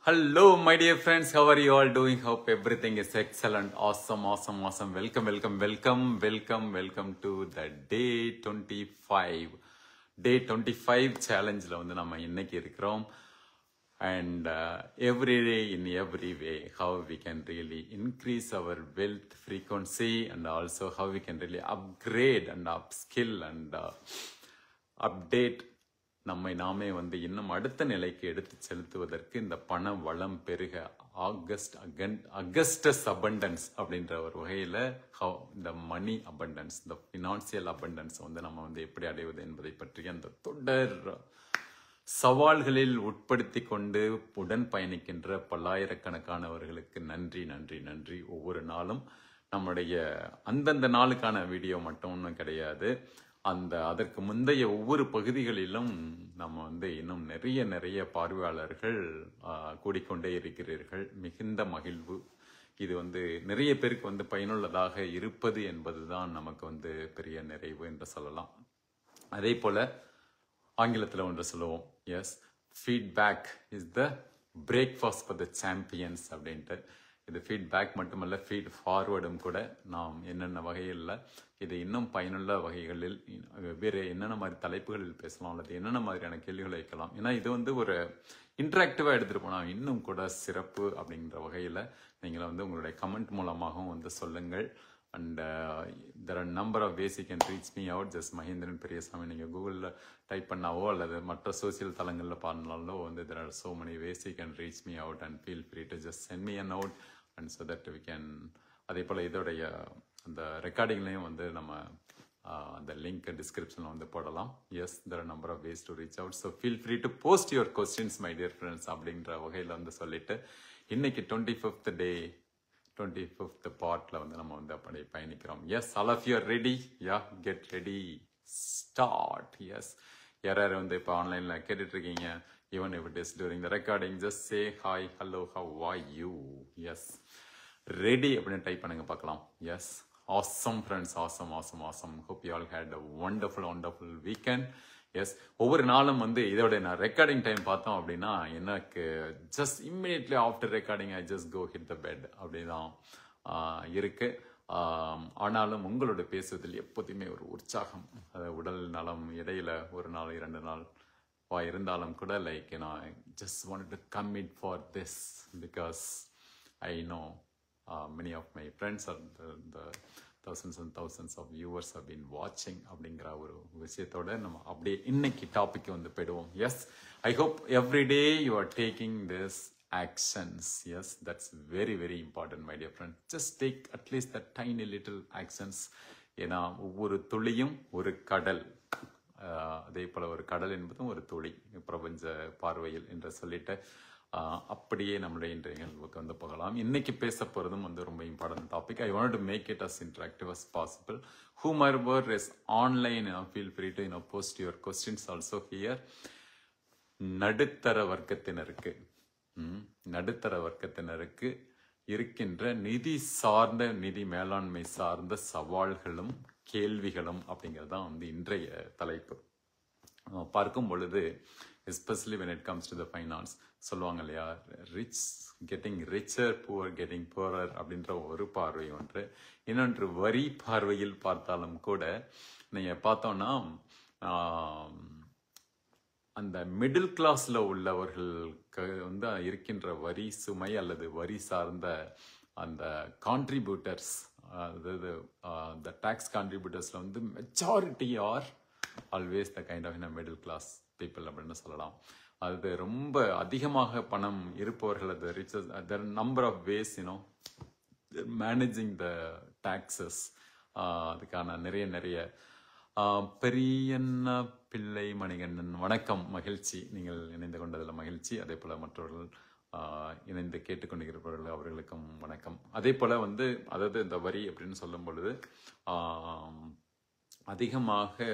Hello, my dear friends. How are you all doing? Hope everything is excellent. Awesome. Welcome to the day 25. Day 25 challenge la vandu nama inniki irukrom. And every day in every way, how we can really increase our wealth frequency and also how we can really upgrade and upskill and update நம்மை நாமே வந்து இன்னும் அடுத்த நிலைக்கு எடுத்து செலுத்துவதற்கு இந்த பண வளம் பெருக அகஸ்டஸ் அபண்டன்ஸ் அப்படின்ற ஒரு வகையில் இந்த மணி அபண்டன்ஸ், இந்த ஃபினான்சியல் அபண்டன்ஸ் வந்து நம்ம வந்து எப்படி அடைவது என்பதை பற்றி அந்த தொடர் சவால்களில் உட்படுத்தி கொண்டு உடன் பயணிக்கின்ற பல்லாயிரக்கணக்கானவர்களுக்கு நன்றி. ஒவ்வொரு நாளும் நம்முடைய அந்தந்த நாளுக்கான வீடியோ மட்டும் ஒன்றும் கிடையாது, அதற்கு முந்தைய ஒவ்வொரு பகுதிகளிலும் நம்ம வந்து இன்னும் நிறைய பார்வையாளர்கள் கூடிக்கொண்டே இருக்கிறீர்கள். மிகுந்த மகிழ்வு. இது வந்து நிறைய பேருக்கு வந்து பயனுள்ளதாக இருப்பது என்பதுதான் நமக்கு வந்து பெரிய நிறைவு என்று சொல்லலாம். அதே போல ஆங்கிலத்தில் ஒன்று சொல்லுவோம், yes, feedback is the breakfast for the champions அப்படின்ட்டு. இது ஃபீட்பேக் மட்டுமல்ல, ஃபீட் ஃபார்வர்டும் கூட. நாம் என்னென்ன வகையில் இது இன்னும் பயனுள்ள வகைகளில் வேறு என்னென்ன மாதிரி தலைப்புகளில் பேசலாம் அல்லது என்னென்ன மாதிரியான கேள்விகளை வைக்கலாம். ஏன்னா இது வந்து ஒரு இன்ட்ராக்டிவாக எடுத்துகிட்டு போனால் இன்னும் கூட சிறப்பு அப்படிங்கிற வகையில் நீங்கள் வந்து உங்களுடைய கமெண்ட் மூலமாகவும் வந்து சொல்லுங்கள். And there are number of ways you can reach me out. Just Mahendran Periyasamy நீங்கள் கூகுளில் டைப் பண்ணாவோ அல்லது மற்ற சோசியல் தளங்களில் பண்ணாலோ வந்து there are so many ways you can reach me out and feel free to just send me a note and so that we can. அதே போல் இதோடைய அந்த ரெக்கார்டிங்லேயும் வந்து நம்ம அந்த லிங்க் டிஸ்கிரிப்ஷனில் வந்து போடலாம். Yes, there are number of ways to reach out. So feel free to post your questions, my dear friends அப்படின்ற வகையில் வந்து சொல்லிட்டு இன்னைக்கு 25th day 25th பார்ட்ல வந்து நம்ம வந்து அப்படி பயணிக்கிறோம். Yes, all of you are ready? Yeah, get ready, start. Yes, யார் வந்து இப்போ ஆன்லைனில் கேட்டுட்டு இருக்கீங்க, even if it is during the recording, just say hi, hello, how are you? Yes, ready அப்படின்னு டைப் பண்ணுங்க பார்க்கலாம். Yes, awesome friends, awesome. Hope you all had a wonderful weekend. Yes, ஒவ்வொரு நாளும் வந்து இதோட நான் ரெக்கார்டிங் டைம் பார்த்தோம் அப்படின்னா எனக்கு just immediately after recording I just go hit the bed அப்படிதான் இருக்கு. ஆனாலும் உங்களோட பேசுவதில் எப்போதுமே ஒரு உற்சாகம், உடல் நலம் இடையில ஒரு நாள் 2 நாள் இருந்தாலும் கூட like I just want to commit for this because I know many of my friends are the thousands and thousands of viewers have been watching அப்படிங்கிற ஒரு விஷயத்தோட நம்ம அப்படியே இன்னைக்கு டாபிக் வந்து போயிடுவோம். Yes, I hope every day you are taking this actions. Yes, that's very important, my dear friend. Just take at least that tiny little actions. ஏன்னா ஒவ்வொரு துளியும் ஒரு கடல், அதே போல ஒரு கடல் என்பதும் ஒரு துளி பிரபஞ்ச பார்வையில் என்று சொல்லிட்டு அப்படியே நம்மளுடைய இன்றைய நிகழ்வுக்கு வந்து போகலாம். இன்னைக்கு பேச போகிறதும் வந்து ரொம்ப important topic. I want to make it as interactive as possible. whomever is online, feel free to post your questions also here. நடுத்தர வர்க்கத்தினருக்கு இருக்கின்ற நிதி மேலாண்மை சார்ந்த சவால்களும் கேள்விகளும் அப்படிங்கிறதான் வந்து இன்றைய தலைப்பு. பார்க்கும் பொழுது especially when it comes to the finance, சொல்லுவாங்க இல்லையா, rich getting richer, poor getting poorer அப்படின்ற ஒரு பார்வை ஒன்று. இன்னொன்று வரி பார்வையில் பார்த்தாலும் கூட நீங்கள் பார்த்தோன்னா அந்த மிடில் கிளாஸில் உள்ளவர்களுக்கு வந்து இருக்கின்ற வரி சுமை அல்லது வரி சார்ந்த அந்த கான்ட்ரிபியூட்டர்ஸ், அதாவது the tax contributors வந்து majority are always the kind of middle class people அப்படின்னு சொல்லலாம். அது ரொம்ப அதிகமாக பணம் இருப்பவர்கள், அது riches, there are number of ways managing the taxes. அதுக்கான நிறைய பெரியண்ணா பிள்ளை மணிகண்டன், வணக்கம், மகிழ்ச்சி, நீங்கள் இணைந்து கொண்டதில் மகிழ்ச்சி. அதே போல் மற்றவர்கள் இணைந்து கேட்டுக்கொண்டிருப்பவர்கள் அவர்களுக்கும் வணக்கம். அதே போல் வந்து அதாவது இந்த வரி அப்படின்னு சொல்லும் பொழுது அதிகமாக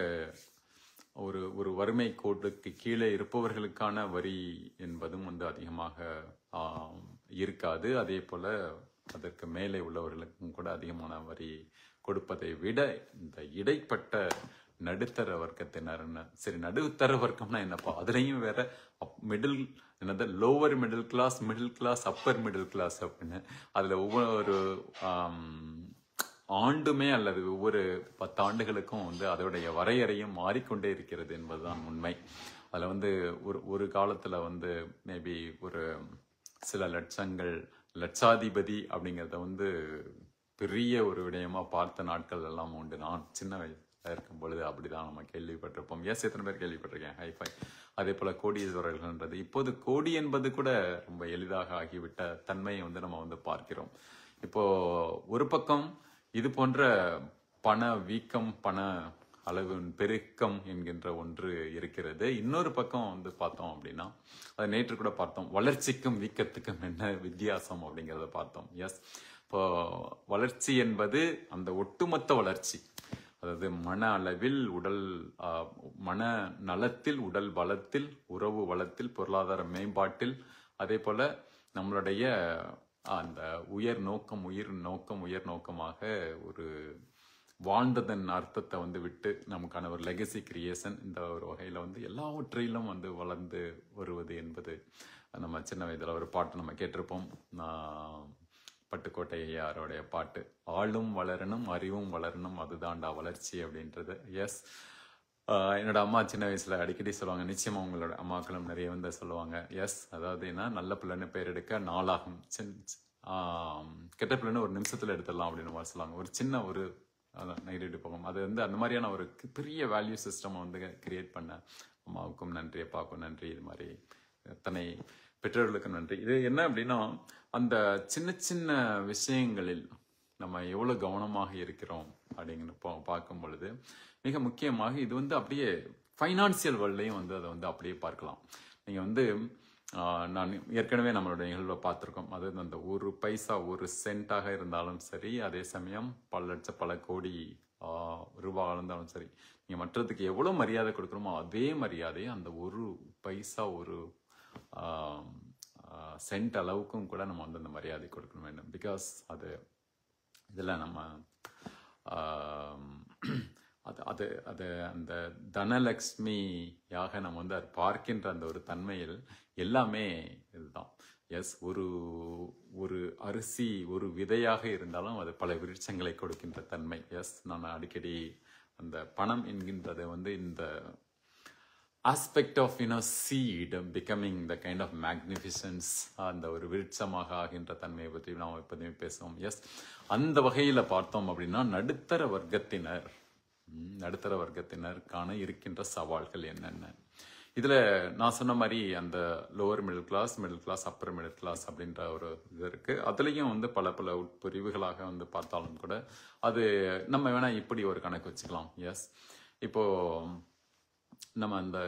ஒரு வறுமை கோட்டுக்கு கீழே இருப்பவர்களுக்கான வரி என்பதும் வந்து அதிகமாக இருக்காது. அதே போல் அதற்கு மேலே உள்ளவர்களுக்கும் கூட அதிகமான வரி கொடுப்பதை விட இந்த இடைப்பட்ட நடுத்தர வர்க்கத்தினர்னு. சரி, நடுத்தர வர்க்கம்னா என்னப்பா, அதுலயும் வேற மிடில், என்னது lower middle class, upper middle class அப்படின்னு அதுல ஒவ்வொரு ஆண்டுமே அல்லது ஒவ்வொரு 10 ஆண்டுகளுக்கும் வந்து அதோடைய வரையறையும் மாறிக்கொண்டே இருக்கிறது என்பதுதான் உண்மை. அதுல வந்து ஒரு காலத்துல வந்து மேபி ஒரு சில லட்சங்கள், லட்சாதிபதி அப்படிங்கிறத வந்து பெரிய ஒரு விடயமா பார்த்த நாட்கள் எல்லாம் உண்டு. நான் சின்ன வயசுல இருக்கும் பொழுது அப்படிதான் நம்ம கேள்விப்பட்டிருப்போம். எத்தனை பேர் கேள்விப்பட்டிருக்கேன் ஹைஃபை. அதே போல கோடீஸ்வரர்கள்ன்றது, இப்போது கோடி என்பது கூட ரொம்ப எளிதாக ஆகிவிட்ட தன்மையை வந்து நம்ம வந்து பார்க்கிறோம். இப்போ ஒரு பக்கம் இது போன்ற பண வீக்கம், பண அளவு பெருக்கம் என்கின்ற ஒன்று இருக்கிறது. இன்னொரு பக்கம் வந்து பார்த்தோம் அப்படின்னா, அதை நேற்று கூட பார்த்தோம், வளர்ச்சிக்கும் வீக்கத்துக்கும் என்ன வித்தியாசம் அப்படிங்கிறத பார்த்தோம். இப்போ வளர்ச்சி என்பது அந்த ஒட்டுமொத்த வளர்ச்சி, அதாவது மன அளவில், உடல் மன நலத்தில், உடல் வளத்தில், உறவு வளத்தில், பொருளாதார மேம்பாட்டில், அதே போல நம்மளுடைய அந்த உயர் நோக்கமாக ஒரு வாழ்ந்ததன் அர்த்தத்தை வந்து விட்டு நமக்கான ஒரு லெகசி கிரியேஷன், இந்த ஒரு வகையில வந்து எல்லாவற்றையிலும் வந்து வளர்ந்து வருவது என்பது, நம்ம சின்ன வயதுல ஒரு பாட்டு நம்ம கேட்டிருப்போம், பட்டுக்கோட்டை ஐயாருடைய பாட்டு, ஆளும் வளரணும் அறிவும் வளரணும் அதுதான்டா வளர்ச்சி அப்படின்றது. என்னோட அம்மா சின்ன வயசுல அடிக்கடி சொல்லுவாங்க, நிச்சயமா உங்களோட அம்மாக்களும் நிறைய வந்து சொல்லுவாங்க. அதாவது என்ன, நல்ல பிள்ளைன்னு பேர் எடுக்க நாளாகும், கெட்ட பிள்ளைன்னு ஒரு நிமிஷத்துல எடுத்துடலாம் அப்படின்னு மாதிரி சொல்லுவாங்க. ஒரு சின்ன ஒரு நெகட்டிவ் போகும். அது வந்து அந்த மாதிரியான ஒரு பெரிய வேல்யூ சிஸ்டம் வந்து கிரியேட் பண்ண அம்மாவுக்கும் நன்றி, அப்பாவுக்கும் நன்றி, இது மாதிரி எத்தனை பெற்றோர்களுக்கும் நன்றி. இது என்ன அப்படின்னா, அந்த சின்ன சின்ன விஷயங்களில் நம்ம எவ்வளவு கவனமாக இருக்கிறோம் அப்படிங்கிற பார்க்கும் பொழுது மிக முக்கியமாக இது வந்து அப்படியே ஃபைனான்சியல் வேர்ல்ட்லையும் வந்து அதை வந்து அப்படியே பார்க்கலாம். நீங்க வந்து நான் ஏற்கனவே நம்மளுடைய நிகழ்வை பார்த்துருக்கோம். அது அந்த ஒரு பைசா, ஒரு சென்ட்டாக இருந்தாலும் சரி, அதே சமயம் பல லட்சம், பல கோடி ரூபாய் இருந்தாலும் சரி, நீங்க மற்றதுக்கு எவ்வளவு மரியாதை கொடுக்குறோமோ அதே மரியாதை அந்த ஒரு பைசா, ஒரு சென்ட் அளவுக்கும் கூட நம்ம வந்து அந்த மரியாதை கொடுக்கணும் வேண்டும். பிகாஸ் அது இதில் நம்ம அது அது அந்த தனலக்ஷ்மியாக நம்ம வந்து அது பார்க்கின்ற அந்த ஒரு தன்மையில் எல்லாமே இதுதான். ஒரு அரிசி ஒரு விதையாக இருந்தாலும் அது பல விருட்சங்களை கொடுக்கின்ற தன்மை. நான் அடிக்கடி அந்த பணம் என்கின்றதை வந்து இந்த aspect of seed becoming the kind of magnificence, அந்த ஒரு விருட்சமாக ஆகின்ற தன்மையை பற்றி நாம் எப்போதுமே பேசுவோம். அந்த வகையில் பார்த்தோம் அப்படின்னா நடுத்தர வர்க்கத்தினருக்கான இருக்கின்ற சவால்கள் என்னென்ன, இதுல நான் சொன்ன மாதிரி அந்த lower middle class, upper middle class அப்படின்ற ஒரு இது இருக்கு. அதுலயும் வந்து பல பல உட்பிரிவுகளாக வந்து பார்த்தாலும் கூட அது நம்ம வேணா இப்படி ஒரு கணக்கு வச்சுக்கலாம். இப்போ நம்ம அந்த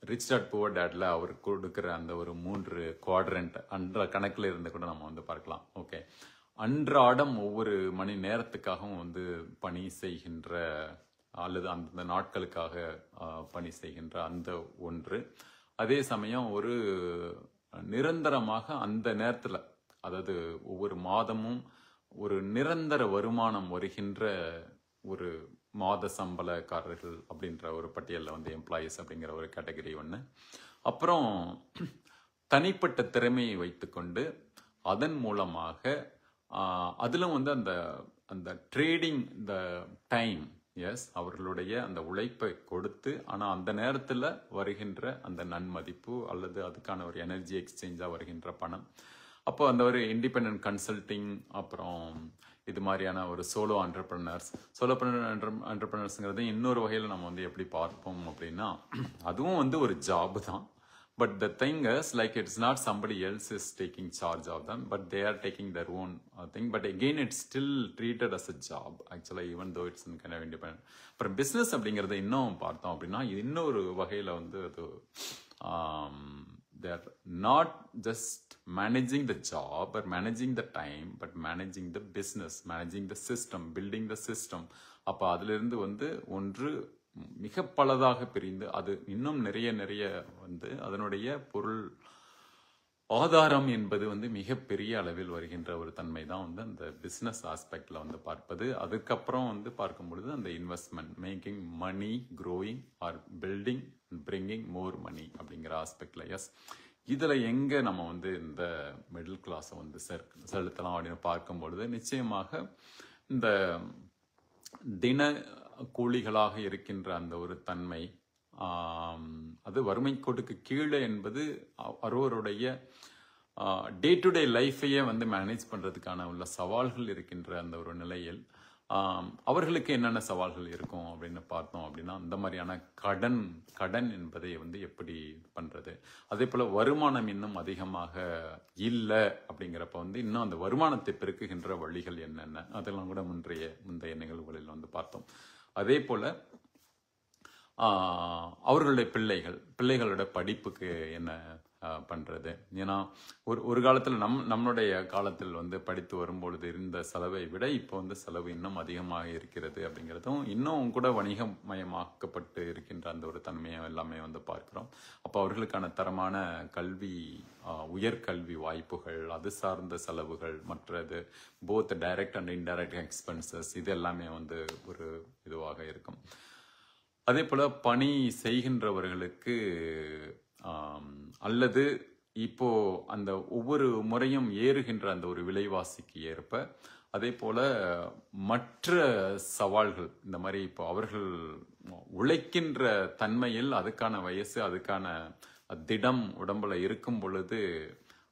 ரிச் டாட் புவர் டேட்ல அவர் கொடுக்குற அந்த ஒரு 3 குவாட்ரண்ட் அன்ற கணக்குல இருந்து கூட நம்ம வந்து பார்க்கலாம். ஓகே, அன்றாடம் ஒவ்வொரு மணி நேரத்துக்காகவும் வந்து பணி செய்கின்ற அல்லது அந்த நாட்களுக்காக பணி செய்கின்ற அந்த ஒன்று, அதே சமயம் ஒரு நிரந்தரமாக அந்த நேரத்துல, அதாவது ஒவ்வொரு மாதமும் ஒரு நிரந்தர வருமானம் வருகின்ற ஒரு மாத சம்பளக்காரர்கள் அப்படின்ற ஒரு பட்டியலில் வந்து எம்ப்ளாயிஸ் அப்படிங்கிற ஒரு கேட்டகரி ஒன்று. அப்புறம் தனிப்பட்ட திறமையை வைத்துக்கொண்டு அதன் மூலமாக அதிலும் வந்து அந்த அந்த ட்ரேடிங் த டைம், அவர்களுடைய அந்த உழைப்பை கொடுத்து, ஆனால் அந்த நேரத்தில் வருகின்ற அந்த நன்மதிப்பு அல்லது அதுக்கான ஒரு எனர்ஜி எக்ஸ்சேஞ்சாக வருகின்ற பணம். அப்போ அந்த ஒரு இண்டிபெண்டன்ட் கன்சல்டிங், அப்புறம் இது மாதிரியான ஒரு சோலோ ஆண்டர்பிரனர்ஸ்ங்கிறது இன்னொரு வகையில் நம்ம வந்து எப்படி பார்ப்போம் அப்படின்னா, அதுவும் வந்து ஒரு ஜாப் தான். But the thing is, like, it's not somebody else is taking charge of them, but they are taking their own thing. But again, it's still treated as a job, actually, even though it's in kind of independent. அப்புறம் business அப்படிங்கிறத இன்னும் பார்த்தோம் அப்படின்னா, இன்னொரு வகையில் வந்து அது they are not just managing the job or managing the time, but managing the business, managing the system, building the system. அப்போ அதிலிருந்து வந்து ஒன்று மிக பலதாக பிரிந்து அது இன்னும் நிறைய வந்து அதனுடைய பொருள் ஆதாரம் என்பது வந்து மிகப்பெரிய அளவில் வருகின்ற ஒரு தன்மை தான் வந்து அந்த பிஸ்னஸ் ஆஸ்பெக்ட்ல வந்து பார்ப்பது. அதுக்கப்புறம் வந்து பார்க்கும் பொழுது அந்த investment, making money, growing or building, bringing more money அப்படிங்கிற ஆஸ்பெக்ட்ல. எஸ், இதுல எங்க நம்ம வந்து இந்த மிடில் கிளாஸை வந்து செலுத்தலாம் அப்படின்னு பார்க்கும் பொழுது நிச்சயமாக இந்த தின கூலிகளாக இருக்கின்ற அந்த ஒரு தன்மை, அது வறுமை கோட்டுக்கு கீழே என்பது ஒருவருடைய டே டு டே லைஃபையே வந்து மேனேஜ் பண்றதுக்கான உள்ள சவால்கள் இருக்கின்ற அந்த ஒரு நிலையில் அவர்களுக்கு என்னென்ன சவால்கள் இருக்கும் அப்படின்னு பார்த்தோம் அப்படின்னா, அந்த மாதிரியான கடன் என்பதை வந்து எப்படி பண்றது, அதே போல வருமானம் இன்னும் அதிகமாக இல்லை அப்படிங்கிறப்ப வந்து இன்னும் அந்த வருமானத்தை பெருக்குகின்ற வழிகள் என்னென்ன, அதெல்லாம் கூட முந்தைய நிகழ்வுகளில் வந்து பார்த்தோம். அதே போல அவர்களுடைய பிள்ளைகளோட படிப்புக்கு என்ன பண்றது. ஏன்னா ஒரு காலத்தில் நம்மளுடைய காலத்தில் வந்து படித்து வரும்பொழுது இருந்த செலவை விட இப்போ வந்து செலவு இன்னும் அதிகமாக இருக்கிறது அப்படிங்கிறதும், இன்னும் கூட வணிகமயமாக்கப்பட்டு இருக்கின்ற அந்த ஒரு தன்மையை எல்லாமே வந்து பார்க்கிறோம். அப்போ அவர்களுக்கான தரமான கல்வி, உயர்கல்வி வாய்ப்புகள், அது சார்ந்த செலவுகள், மற்றது both direct and indirect expenses, இது எல்லாமே வந்து ஒரு இதுவாக இருக்கும். அதே போல பணி செய்கின்றவர்களுக்கு அல்லது இப்போ அந்த ஒவ்வொரு முறையும் ஏறுகின்ற அந்த ஒரு விலைவாசிக்கு ஏற்ப, அதே போல மற்ற சவால்கள், இந்த மாதிரி இப்போ அவர்கள் உழைக்கின்ற தன்மையில் அதுக்கான வயசு, அதுக்கான திடம் உடம்புல இருக்கும் பொழுது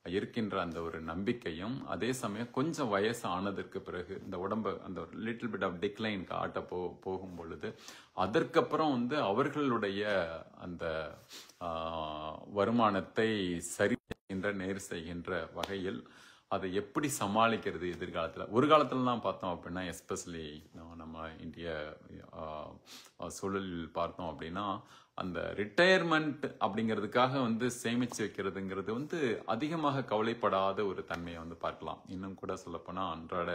இருக்கின்ற அந்த ஒரு நம்பிக்கையும், அதே சமயம் கொஞ்சம் வயசு ஆனதற்கு பிறகு இந்த உடம்பு அந்த ஒரு லிட்டில் பிட் ஆஃப் டிக்ளைன் காட்ட போகும் பொழுது, அதற்கப்புறம் வந்து அவர்களுடைய அந்த வருமானத்தை சரி செய்கின்ற, நேர் செய்கின்ற வகையில் அதை எப்படி சமாளிக்கிறது எதிர்காலத்தில். ஒரு காலத்துலலாம் பார்த்தோம் அப்படின்னா, எஸ்பெஷலி நம்ம இந்திய சூழலில் பார்த்தோம் அப்படின்னா, அந்த ரிட்டையர்மெண்ட் அப்படிங்கிறதுக்காக வந்து சேமிச்சு வைக்கிறதுங்கிறது வந்து அதிகமாக கவலைப்படாத ஒரு தன்மையை வந்து பார்க்கலாம். இன்னும் கூட சொல்லப்போனால் அன்றாட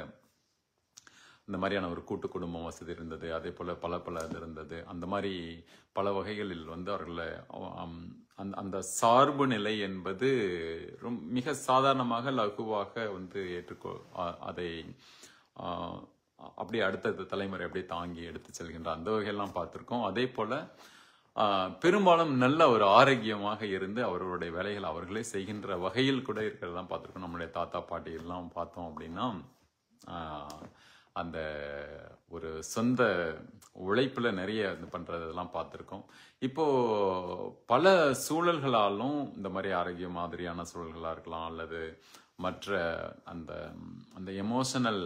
இந்த மாதிரியான ஒரு கூட்டு குடும்பம் வசதி இருந்தது, அதே போல பல இது இருந்தது. அந்த மாதிரி பல வகைகளில் வந்து அவர்களை அந்த சார்பு நிலை என்பது மிக சாதாரணமாக லகுவாக வந்து அதை அப்படியே அடுத்த தலைமுறை அப்படியே தாங்கி எடுத்து செல்கின்ற அந்த வகையெல்லாம் பார்த்துருக்கோம். அதே போல பெரும்பாலும் நல்ல ஒரு ஆரோக்கியமாக இருந்து அவர்களுடைய வேலைகள் அவர்களே செய்கின்ற வகையில் கூட இருக்கிறதெல்லாம் பார்த்துருக்கோம். நம்மளுடைய தாத்தா பாட்டி எல்லாம் பார்த்தோம் அப்படின்னா அந்த ஒரு சொந்த உழைப்புல நிறைய இது பண்றதெல்லாம் பார்த்துருக்கோம். இப்போ பல சூழல்களாலும் இந்த மாதிரி ஆரோக்கிய மாதிரியான சூழல்களா இருக்கலாம், அல்லது மற்ற அந்த அந்த எமோஷனல்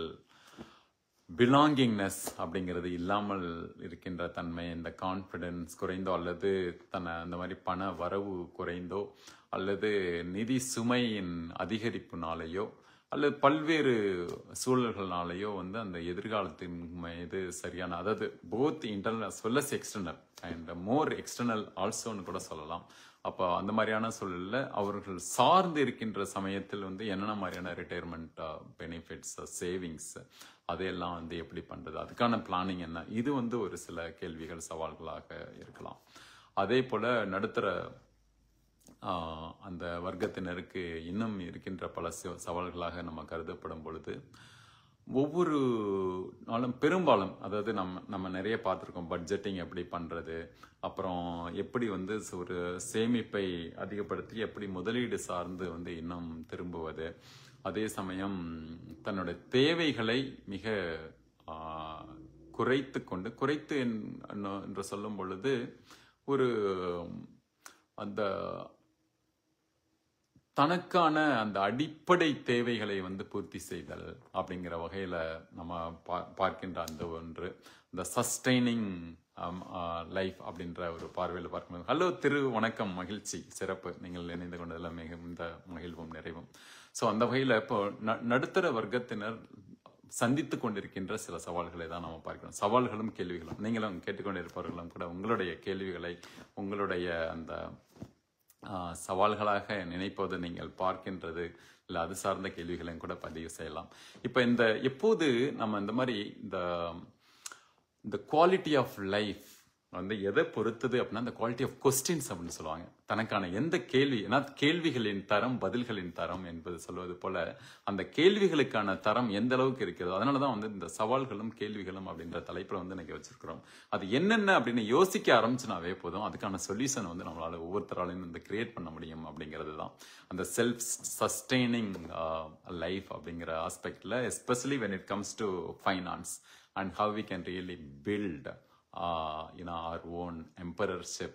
பிலாங்கிங்னஸ் அப்படிங்கிறது இல்லாமல் இருக்கின்ற தன்மை, இந்த கான்ஃபிடென்ஸ் குறைந்தோ, அல்லது அந்த மாதிரி பண வரவு குறைந்தோ, அல்லது நிதி சுமையின் அதிகரிப்புனாலேயோ, அல்லது பல்வேறு சூழல்கள்னாலேயோ வந்து அந்த எதிர்காலத்தின் மீது சரியான, அதாவது both internal as well as external and more external ஆல்சோன்னு கூட சொல்லலாம். அப்போ அந்த மாதிரியான சூழலில் அவர்கள் சார்ந்து இருக்கின்ற சமயத்தில் வந்து என்னென்ன மாதிரியான ரிட்டையர்மெண்ட் பெனிஃபிட்ஸ், சேவிங்ஸ், அதையெல்லாம் வந்து எப்படி பண்ணுறது, அதுக்கான பிளானிங் என்ன, இது வந்து ஒரு சில கேள்விகள், சவால்களாக இருக்கலாம். அதே போல் நடுத்தர அந்த வர்க்கத்தினருக்கு இன்னும் இருக்கின்ற பல சவால்களாக நம்ம கருதப்படும் பொழுது, ஒவ்வொரு நாளும் பெரும்பாலும், அதாவது நம்ம நிறைய பார்த்துருக்கோம், பட்ஜெட்டிங் எப்படி பண்ணுறது, அப்புறம் எப்படி வந்து ஒரு சேமிப்பை அதிகப்படுத்தி எப்படி முதலீடு சார்ந்து வந்து இன்னும் திரும்புவது, அதே சமயம் தன்னுடைய தேவைகளை மிக குறைத்து என்று சொல்லும் பொழுது ஒரு அந்த தனக்கான அந்த அடிப்படை தேவைகளை வந்து பூர்த்தி செய்தல் அப்படிங்கிற வகையில நம்ம பார்க்கின்ற அந்த ஒன்று, இந்த சஸ்டைனிங் லைஃப் அப்படின்ற ஒரு பார்வையில் பார்க்கும்போது. ஹலோ திரு, வணக்கம், மகிழ்ச்சி, சிறப்பு, நீங்கள் இணைந்து கொண்டதில் மிகுந்த மகிழ்வும் நிறைவும். ஸோ அந்த வகையில் இப்போ நடுத்தர வர்க்கத்தினர் சந்தித்து கொண்டிருக்கின்ற சில சவால்களை தான் நம்ம பார்க்கிறோம். சவால்களும் கேள்விகளும், நீங்களும் கேட்டுக்கொண்டிருப்பவர்களும் கூட உங்களுடைய கேள்விகளை, உங்களுடைய அந்த சவால்களாக நினைப்பது நீங்கள் பார்க்கின்றது இல்லை அது சார்ந்த கேள்விகளையும் கூட பதிவு செய்யலாம். இப்போ எப்போது நம்ம இந்த மாதிரி இந்த குவாலிட்டி ஆஃப் லைஃப் வந்து எதை பொறுத்தது அப்படின்னா அந்த குவாலிட்டி ஆஃப் கொஸ்டின்ஸ் அப்படின்னு சொல்லுவாங்க. தனக்கான எந்த கேள்வி, ஏன்னா கேள்விகளின் தரம் பதில்களின் தரம் என்பது சொல்வது போல அந்த கேள்விகளுக்கான தரம் எந்த அளவுக்கு இருக்கிறது. அதனாலதான் வந்து இந்த சவால்களும் கேள்விகளும் அப்படின்ற தலைப்புல வந்து இன்னைக்கு வச்சிருக்கிறோம். அது என்னென்ன அப்படின்னு யோசிக்க ஆரம்பிச்சுனாவே போதும், அதுக்கான சொல்யூஷன் வந்து நம்மளால ஒவ்வொருத்தராலையும் வந்து கிரியேட் பண்ண முடியும் அப்படிங்கிறது தான் அந்த செல்ஃப் சஸ்டெய்னிங் லைஃப் அப்படிங்கிற ஆஸ்பெக்ட்ல, especially when it comes to finance and how we can really build our own emperorship.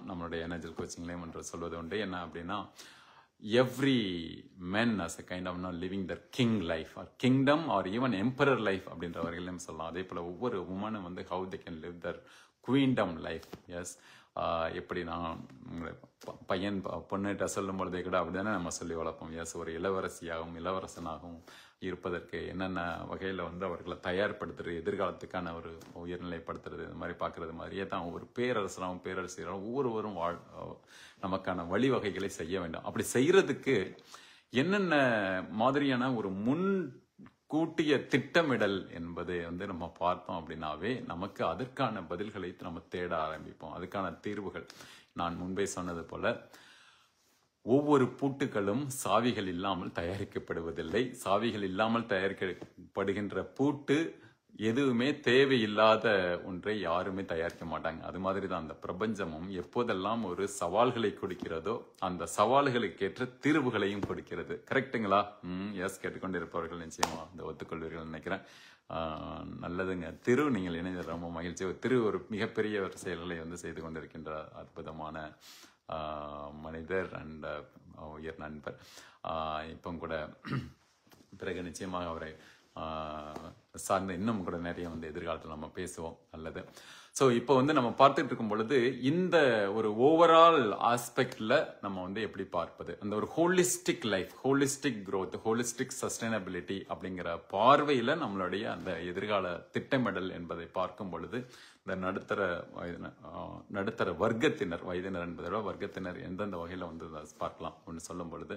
நம்மளுடைய எனர்ஜிக்கல் கோச்சிங்லேயும் ஒன்று சொல்வது உண்டு. என்ன அப்படின்னா, every men as a kind of living their king life or kingdom or even emperor life அப்படின்ற வரையிலும் சொல்லலாம். அதே போல ஒவ்வொரு உமனும் வந்து how they can live their queendom life. Yes, எப்படி நான் பையன் பொண்ணுகிட்ட சொல்லும் பொழுதே கூட அப்படிதானே நம்ம சொல்லி வளர்ப்போம். எஸ், ஒரு இளவரசியாகவும் இளவரசனாகவும் இருப்பதற்கு என்னென்ன வகையில் வந்து அவர்களை தயார்படுத்துறது, எதிர்காலத்துக்கான ஒரு உயர்நிலைப்படுத்துறது, இந்த மாதிரி பார்க்கறது மாதிரியே தான் ஒரு பேரரசனாகவும் பேரரசியராகவும் ஒவ்வொருவரும் நமக்கான வழிவகைகளை செய்ய வேண்டும். அப்படி செய்யறதுக்கு என்னென்ன மாதிரியான ஒரு முன் கூட்டிய திட்டமிடல் என்பதை வந்து நம்ம பார்த்தோம் அப்படின்னாவே நமக்கு அதற்கான பதில்களை நம்ம தேட ஆரம்பிப்போம், அதுக்கான தீர்வுகள். நான் முன்பே சொன்னது போல ஒவ்வொரு பூட்டுகளும் சாவிகள் இல்லாமல் தயாரிக்கப்படுவதில்லை. சாவிகள் இல்லாமல் தயாரிக்கப்படுகின்ற பூட்டு எதுவுமே தேவையில்லாத ஒன்றை யாருமே தயாரிக்க மாட்டாங்க. அது மாதிரி தான் அந்த பிரபஞ்சமும் எப்போதெல்லாம் ஒரு சவால்களை கொடுக்கிறதோ அந்த சவால்களுக்கேற்ற தீர்வுகளையும் கொடுக்கிறது. கரெக்டுங்களா? எஸ், கேட்டுக்கொண்டிருப்பவர்கள் நிச்சயமா அந்த ஒத்துக்கொள்வீர்கள் நினைக்கிறேன். நல்லதுங்க. நீங்கள் இணைந்த ரொம்ப மகிழ்ச்சி. ஒரு மிகப்பெரிய ஒரு செயல்களை வந்து செய்து கொண்டிருக்கின்ற அற்புதமான மனிதர் அண்ட் உயர் நண்பர். இப்போ கூட பிறகு நிச்சயமாக அவரை சார்ந்த இன்னும் கூட நிறைய வந்து எதிர்காலத்தில் நம்ம பேசுவோம். நல்லது. ஸோ இப்போ வந்து நம்ம பார்த்துட்டு இருக்கும் பொழுது இந்த ஒரு ஓவரால் ஆஸ்பெக்ட்ல நம்ம வந்து எப்படி பார்ப்பது, அந்த ஒரு holistic life, holistic growth, holistic sustainability அப்படிங்கிற பார்வையில நம்மளுடைய அந்த எதிர்கால திட்டமிடல் என்பதை பார்க்கும் பொழுது இந்த நடுத்தர வர்க்கத்தினர், வயதினர் என்பதை விட வர்க்கத்தினர் எந்தெந்த வகையில வந்து பார்க்கலாம் அப்படின்னு சொல்லும் பொழுது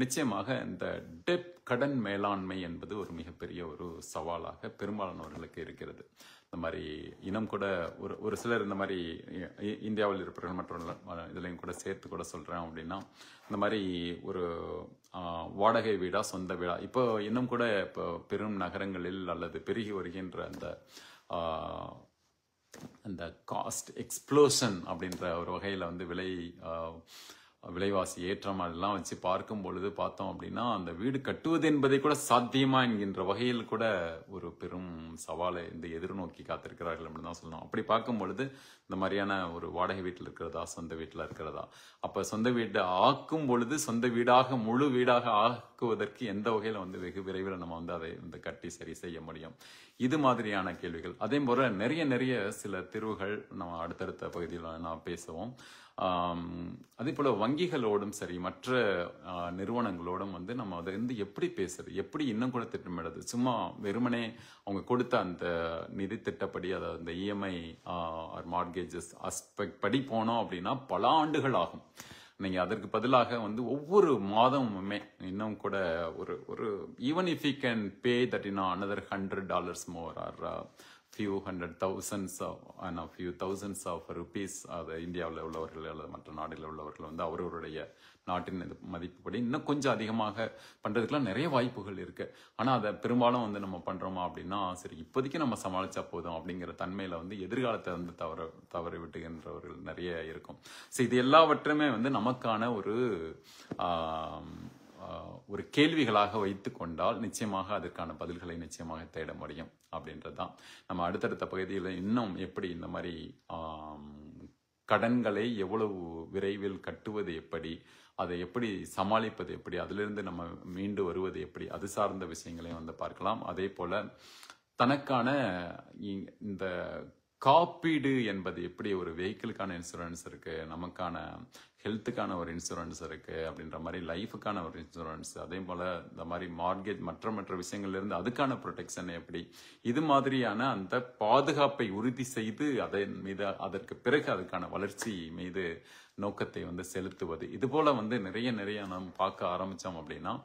நிச்சயமாக இந்த கடன் மேலாண்மை என்பது ஒரு மிகப்பெரிய ஒரு சவாலாக பெரும்பாலானவர்களுக்கு இருக்கிறது. இந்த மாதிரி இனம் கூட ஒரு சிலர் இந்த மாதிரி இந்தியாவில் இருப்பவர்கள் மற்ற இதுலையும் கூட சேர்த்து கூட சொல்றேன் அப்படின்னா, இந்த மாதிரி ஒரு வாடகை வீடா சொந்த வீடா இப்போ இன்னும் கூட இப்போ பெரும் நகரங்களில் அல்லது பெருகி வருகின்ற அந்த காஸ்ட் எக்ஸ்ப்ளோஷன் அப்படின்ற ஒரு வகையில வந்து விலைவாசி ஏற்றம் அதெல்லாம் வச்சு பார்க்கும் பொழுது பார்த்தோம் அப்படின்னா அந்த வீடு கட்டுவது என்பதை கூட சாத்தியமா என்கின்ற வகையில் கூட ஒரு பெரும் சவாலை இந்த எதிர்நோக்கி காத்திருக்கிறார்கள் அப்படின்னு தான் சொல்லணும். அப்படி பார்க்கும் பொழுது இந்த மாதிரியான ஒரு வாடகை வீட்டில் இருக்கிறதா சொந்த வீட்டில் இருக்கிறதா, அப்ப சொந்த வீட்டை ஆக்கும் பொழுது சொந்த வீடாக முழு வீடாக ஆக்குவதற்கு எந்த வகையில வந்து வெகு விரைவில் நம்ம வந்து அதை வந்து கட்டி சரி செய்ய முடியும், இது மாதிரியான கேள்விகள். அதே போல நிறைய சில தீர்வுகள் நம்ம அடுத்தடுத்த பகுதியில் நான் பேசுவோம். அதே போல வங்கிகளோடும் சரி மற்ற நிறுவனங்களோடும் வந்து நம்ம அதை வந்து எப்படி பேசுறது, எப்படி இன்னும் கூட திட்டமிடுறது. சும்மா வெறுமனே அவங்க கொடுத்த அந்த நிதி திட்டப்படி, அதாவது அந்த இஎம்ஐ ஆர் மார்கேஜஸ் ஆஸ்பெக்ட் படி போனோம் அப்படின்னா பல ஆண்டுகள் ஆகும். நீங்க அதற்கு பதிலாக வந்து ஒவ்வொரு மாதமுமே இன்னும் கூட ஒரு even if you can pay that in another $100 more or few thousands of rupees, அது இந்தியாவில் உள்ளவர்கள் அல்லது மற்ற நாடுகளில் உள்ளவர்கள் வந்து அவர்களுடைய நாட்டின் மதிப்புப்படி இன்னும் கொஞ்சம் அதிகமாக பண்றதுக்கெல்லாம் நிறைய வாய்ப்புகள் இருக்கு. ஆனா அதை பெரும்பாலும் வந்து நம்ம பண்றோமா அப்படின்னா, சரி இப்போதைக்கு நம்ம சமாளிச்சா போதும் அப்படிங்கிற தன்மையில வந்து எதிர்காலத்தை வந்து தவறு விட்டுகின்றவர்கள் நிறைய இருக்கும். ஸோ இது எல்லாவற்றுமே வந்து நமக்கான ஒரு கேள்விகளாக வைத்து கொண்டால் நிச்சயமாக அதற்கான பதில்களை நிச்சயமாக தேட முடியும் அப்படின்றதுதான். நம்ம அடுத்தடுத்த பகுதியில் இன்னும் எப்படி இந்த மாதிரி கடன்களை எவ்வளவு விரைவில் கட்டுவது எப்படி, அதை எப்படி சமாளிப்பது எப்படி, அதிலிருந்து நம்ம மீண்டு வருவது எப்படி, அது சார்ந்த விஷயங்களையும் வந்து பார்க்கலாம். அதே போல தனக்கான இந்த காப்பீடு என்பது எப்படி, ஒரு வெஹிக்கிளுக்கான இன்சூரன்ஸ் இருக்கு, நமக்கான ஹெல்த்துக்கான ஒரு இன்சூரன்ஸ் இருக்கு அப்படின்ற மாதிரி, லைஃபுக்கான ஒரு இன்சூரன்ஸ், அதே போல இந்த மாதிரி மார்கேஜ் மற்ற விஷயங்கள்ல இருந்து அதுக்கான ப்ரொடெக்ஷன் எப்படி, இது மாதிரியான அந்த பாதுகாப்பை உறுதி செய்து அதன் மீது அதற்கு பிறகு அதுக்கான வளர்ச்சி மீது நோக்கத்தை வந்து செலுத்துவது, இது போல வந்து நிறைய நம்ம பார்க்க ஆரம்பிச்சோம் அப்படின்னா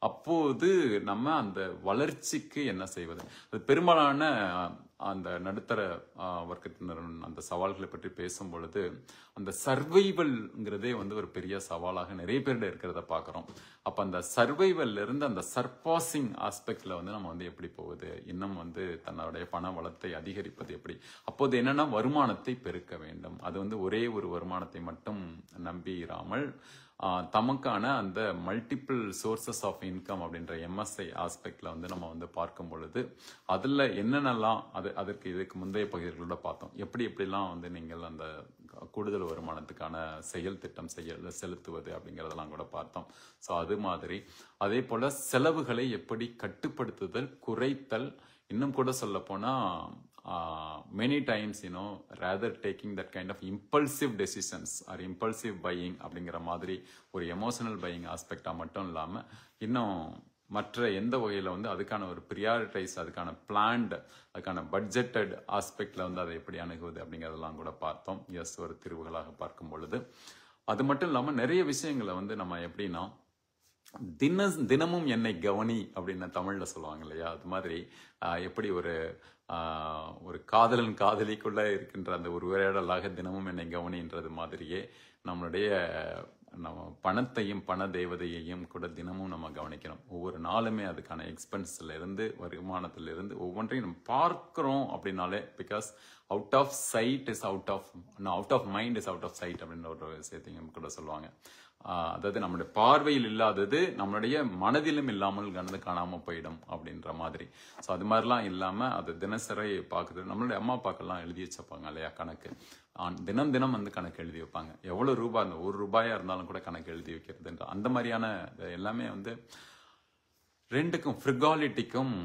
அப்போது நம்ம அந்த வளர்ச்சிக்கு என்ன செய்வது, அது பெரும்பாலான அந்த நடுத்தர வர்க்கத்தினரின் அந்த சவால்களை பற்றி பேசும் பொழுது அந்த சர்வைவல்ங்கிறதே வந்து ஒரு பெரிய சவாலாக நிறைய பேர்ல இருக்கிறத பார்க்குறோம். அப்போ அந்த சர்வைவல்ல இருந்து அந்த சர்பாசிங் ஆஸ்பெக்ட்ல வந்து நம்ம வந்து எப்படி போகுது, இன்னும் வந்து தன்னுடைய பண வளத்தை அதிகரிப்பது எப்படி. அப்போது என்னன்னா வருமானத்தை பெருக்க வேண்டும். அது வந்து ஒரே ஒரு வருமானத்தை மட்டும் நம்பிராமல் தமக்கான அந்த மல்டிபிள் சோர்சஸ் ஆஃப் இன்கம் அப்படின்ற எம்எஸ்ஐ ஆஸ்பெக்ட்ல வந்து நம்ம வந்து பார்க்கும் பொழுது அதில் என்னென்னலாம் அதற்கு இதுக்கு முந்தைய பகுதிகளோட பார்த்தோம். எப்படிலாம் வந்து நீங்கள் அந்த கூடுதல் வருமானத்துக்கான செயல் திட்டம் செலுத்துவது அப்படிங்கிறதெல்லாம் கூட பார்த்தோம். ஸோ அது மாதிரி அதே போல செலவுகளை எப்படி கட்டுப்படுத்துதல், குறைத்தல், இன்னும் கூட சொல்ல போனா many times rather taking that kind of impulsive decisions or impulsive buying அப்படிங்கிற மாதிரி ஒரு எமோஷனல் பையிங் ஆஸ்பெக்டா மட்டும் இல்லாம இன்னும் மற்ற எந்த வகையில வந்து அதுக்கான ஒரு ப்ரியாரிட்டைஸ், அதுக்கான பிளான்ட், அதுக்கான பட்ஜெட்டட் ஆஸ்பெக்ட்ல வந்து அதை எப்படி அணுகுவது அப்படிங்கிறதெல்லாம் கூட பார்த்தோம். எஸ், ஒரு தீர்வுகளாக பார்க்கும் பொழுது அது மட்டும் இல்லாம நிறைய விஷயங்களை வந்து நம்ம எப்படின்னா தினமும் என்னை கவனி அப்படின்னு தமிழ்ல சொல்லுவாங்க இல்லையா, அது மாதிரி எப்படி ஒரு காதலன் காதலிக்குள்ள இருக்கின்ற அந்த ஒரு உரையாடலாக தினமும் என்னை கவனின்றது மாதிரியே நம்மளுடைய நம்ம பணத்தையும் பண தேவதையையும் கூட தினமும் நம்ம கவனிக்கணும். ஒவ்வொரு நாளுமே அதுக்கான எக்ஸ்பென்ஸ்ல இருந்து வருமானத்துல இருந்து ஒவ்வொன்றையும் நம்ம பார்க்கிறோம் அப்படின்னாலே, because out of sight is out of mind is out of sight அப்படின்ற ஒரு விஷயத்தையும் கூட சொல்லுவாங்க. அதாவது நம்மளுடைய பார்வையில் இல்லாதது நம்மளுடைய மனதிலும் இல்லாமல் காணாம போயிடும் அப்படின்ற மாதிரி. ஸோ அது மாதிரிலாம் இல்லாம அது தினசரி பார்க்குது. நம்மளுடைய அம்மா அப்பாக்கெல்லாம் எழுதி வச்சுப்பாங்க இல்லையா கணக்கு, தினம் வந்து கணக்கு எழுதி வைப்பாங்க. எவ்வளவு ரூபாய், அந்த ₹1 இருந்தாலும் கூட கணக்கு எழுதி வைக்கிறதுன்ற அந்த மாதிரியான எல்லாமே வந்து ரெண்டுக்கும், ஃப்ரிகாலிட்டிக்கும்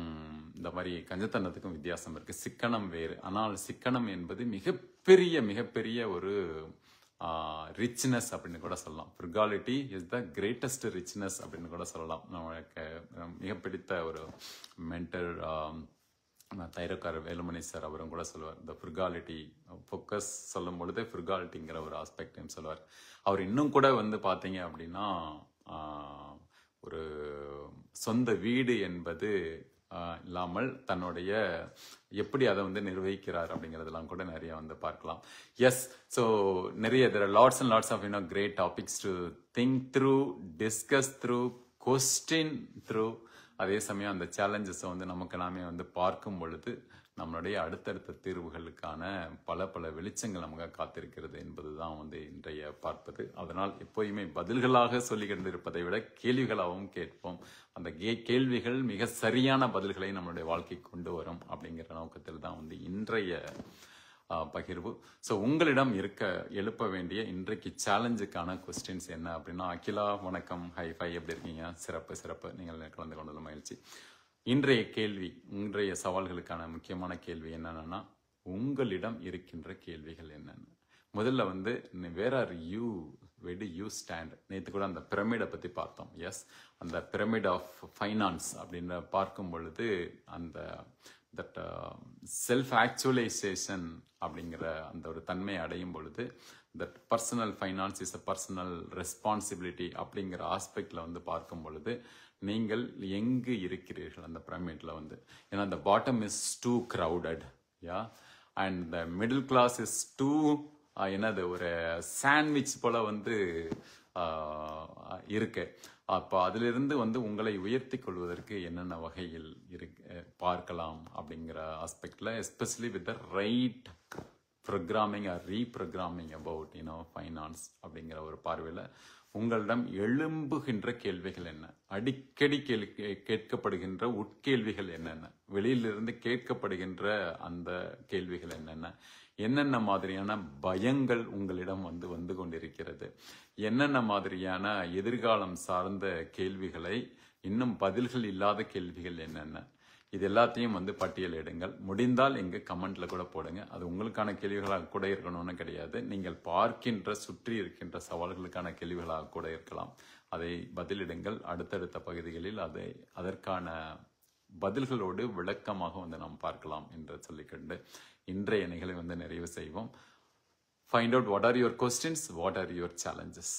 இந்த மாதிரி கஞ்சத்தனத்துக்கும் வித்தியாசம் இருக்கு. சிக்கனம் வேறு. ஆனால் சிக்கனம் என்பது மிகப்பெரிய ஒரு ரிச்னஸ் அப்படின்னு கூட சொல்லலாம். ஃப்ரிகாலிட்டி இஸ் த கிரேட்டஸ்ட் ரிச்னஸ் அப்படின்னு கூட சொல்லலாம். நமக்கு மிக பிடித்த ஒரு மென்டர் தைரக்கார வேலுமணி சார் அவரும் கூட சொல்லுவார், இந்த ஃப்ரிகாலிட்டி ஃபோக்கஸ் சொல்லும் பொழுது ஃப்ரிகாலிட்டிங்கிற ஒரு ஆஸ்பெக்டையும் சொல்லுவார். அவர் இன்னும் கூட வந்து பார்த்தீங்க அப்படின்னா ஒரு சொந்த வீடு என்பது இல்லாமல் தன்னுடைய எப்படி அதை வந்து நிர்வகிக்கிறார் அப்படிங்கிறதெல்லாம் கூட நிறைய வந்து பார்க்கலாம். எஸ், ஸோ நிறைய there are lots and lots of great topics to think through, discuss through, question through. அதே சமயம் அந்த சேலஞ்சஸை வந்து நமக்கு நாமே வந்து பார்க்கும் பொழுது நம்மளுடைய அடுத்தடுத்த தீர்வுகளுக்கான பல வெளிச்சங்கள் நமக்கு காத்திருக்கிறது என்பதுதான் வந்து இன்றைய பார்ப்பது. அதனால் எப்போயுமே பதில்களாக சொல்லிக்கிட்டு இருப்பதை விட கேள்விகளாகவும் கேட்போம். அந்த கேள்விகள் மிக சரியான பதில்களை நம்மளுடைய வாழ்க்கைக்கு கொண்டு வரும் அப்படிங்கிற நோக்கத்தில் தான் வந்து இன்றைய பகிர்வு. ஸோ உங்களிடம் எழுப்ப வேண்டிய இன்றைக்கு சேலஞ்சுக்கான கொஸ்டின்ஸ் என்ன அப்படின்னா, அகிலா வணக்கம், ஹை எப்படி இருக்கீங்க? சிறப்பு, நீங்கள் கலந்து கொண்டது மகிழ்ச்சி. இன்றைய கேள்வி, இன்றைய சவால்களுக்கான முக்கியமான கேள்வி என்னன்னா, உங்களிடம் இருக்கின்ற கேள்விகள் என்னென்ன? முதல்ல வந்து where are you, where do you stand? நேற்று கூட அந்த பிரமிடை பற்றி பார்த்தோம். எஸ், அந்த பிரமிட் ஆஃப் ஃபைனான்ஸ் அப்படின்னு பார்க்கும் பொழுது அந்த தட் செல்ஃப் ஆக்சுவலைசேஷன் அப்படிங்கிற அந்த ஒரு தன்மையை அடையும் பொழுது that personal finance is a personal responsibility அப்படிங்கிற ஆஸ்பெக்ட்ல வந்து பார்க்கும் பொழுது நீங்கள் எங்கு இருக்கிறீர்கள் அந்த பிரமிட்ல வந்து? ஏன்னா அந்த bottom is too crowded, yeah, and the middle class is too என்னது ஒரு சாண்ட்விச் போல வந்து இருக்கு. அப்போ அதிலிருந்து வந்து உங்களை உயர்த்தி கொள்வதற்கு என்னென்ன வகையில் பார்க்கலாம் அப்படிங்கிற ஆஸ்பெக்ட்ல, especially with the right programming or reprogramming about finance அப்படிங்கிற ஒரு பார்வையில் உங்களிடம் எழும்புகின்ற கேள்விகள் என்ன? அடிக்கடி கேட்கப்படுகின்ற உட்கேள்விகள் என்னென்ன? வெளியிலிருந்து கேட்கப்படுகின்ற அந்த கேள்விகள் என்னென்ன மாதிரியான பயங்கள் உங்களிடம் வந்து கொண்டிருக்கிறது? என்னென்ன மாதிரியான எதிர்காலம் சார்ந்த கேள்விகளை, இன்னும் பதில்கள் இல்லாத கேள்விகள் என்னென்ன? இது எல்லாத்தையும் வந்து பட்டியலிடுங்கள். முடிந்தால் எங்க கமெண்ட்ல கூட போடுங்க. அது உங்களுக்கான கேள்விகளாக கூட இருக்கணும்னு கிடையாது. நீங்கள் பார்க்கின்ற சுற்றி இருக்கின்ற சவால்களுக்கான கேள்விகளாக கூட இருக்கலாம். அதை பதிலிடுங்கள். அடுத்தடுத்த பகுதிகளில் அதற்கான பதில்களோடு விளக்கமாக வந்து நாம் பார்க்கலாம் என்று சொல்லிக்கொண்டு இன்றைய நிகழ்வை வந்து நிறைவு செய்வோம். Find out what are your questions, what are your challenges,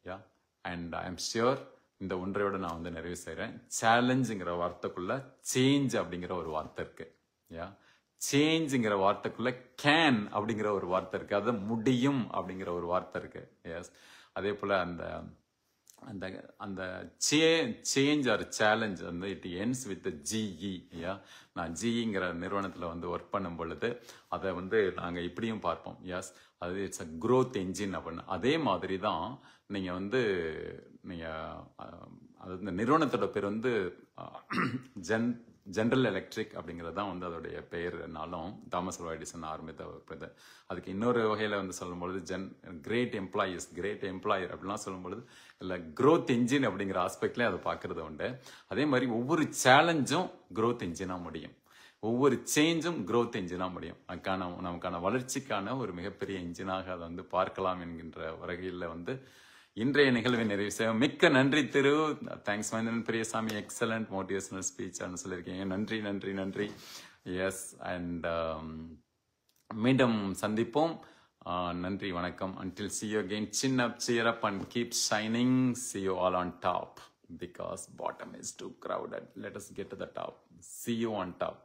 yeah, and I am sure இந்த ஒன்றையோட நான் வந்து நிறைவு செய்கிறேன். சேலஞ்சுங்கிற வார்த்தைக்குள்ள சேஞ்ச் அப்படிங்கிற ஒரு வார்த்தை இருக்கு, யா. சேஞ்சுங்கிற வார்த்தைக்குள்ள கேன் அப்படிங்கிற ஒரு வார்த்தை இருக்கு, அது முடியும் அப்படிங்கிற ஒரு வார்த்தை இருக்கு. எஸ், அதே போல அந்த அந்த அந்த சேஞ்ச் ஆர் சேலஞ்ச் வந்து இட் எண்ட்ஸ் வித் ஜிஇ. நான் ஜிஇங்கிற நிறுவனத்தில் வந்து ஒர்க் பண்ணும் பொழுது அதை வந்து நாங்கள் இப்படியும் பார்ப்போம். எஸ், அது இட்ஸ் அ க்ரோத் என்ஜின் அப்படின்னு. அதே மாதிரி தான் நீங்கள் வந்து அது இந்த நிறுவனத்தோட பேர் வந்து ஜென்ரல் எலக்ட்ரிக் அப்படிங்கிறது தான் வந்து அதோடைய பெயர்னாலும் தாமஸ் ஆல்வா எடிசன் ஆரம்பித்த. அதுக்கு இன்னொரு வகையில் வந்து சொல்லும்பொழுது கிரேட் எம்ப்ளாயர் அப்படிலாம் சொல்லும்பொழுது இல்லை க்ரோத் என்ஜின் அப்படிங்கிற ஆஸ்பெக்ட்லேயே அதை பார்க்கறது உண்டு. அதே மாதிரி ஒவ்வொரு சேலஞ்சும் க்ரோத் என்ஜினாக முடியும், ஒவ்வொரு சேஞ்சும் க்ரோத் என்ஜினாக முடியும். நமக்கான வளர்ச்சிக்கான ஒரு மிகப்பெரிய என்ஜினாக அதை வந்து பார்க்கலாம் என்கின்ற வகையில் வந்து இன்றைய நிகழ்வை நிறைவு செய்வோம். மிக்க நன்றி திரு. Thanks Mahendran Periyasamy, excellent motivational speech சொல்லியிருக்கீங்க. நன்றி நன்றி நன்றி. எஸ், அண்ட் மீண்டும் சந்திப்போம். நன்றி, வணக்கம். Until see you again, chin up, cheer up and keep shining. See you all on top because bottom is too crowded. Let us get to the top. See you on top.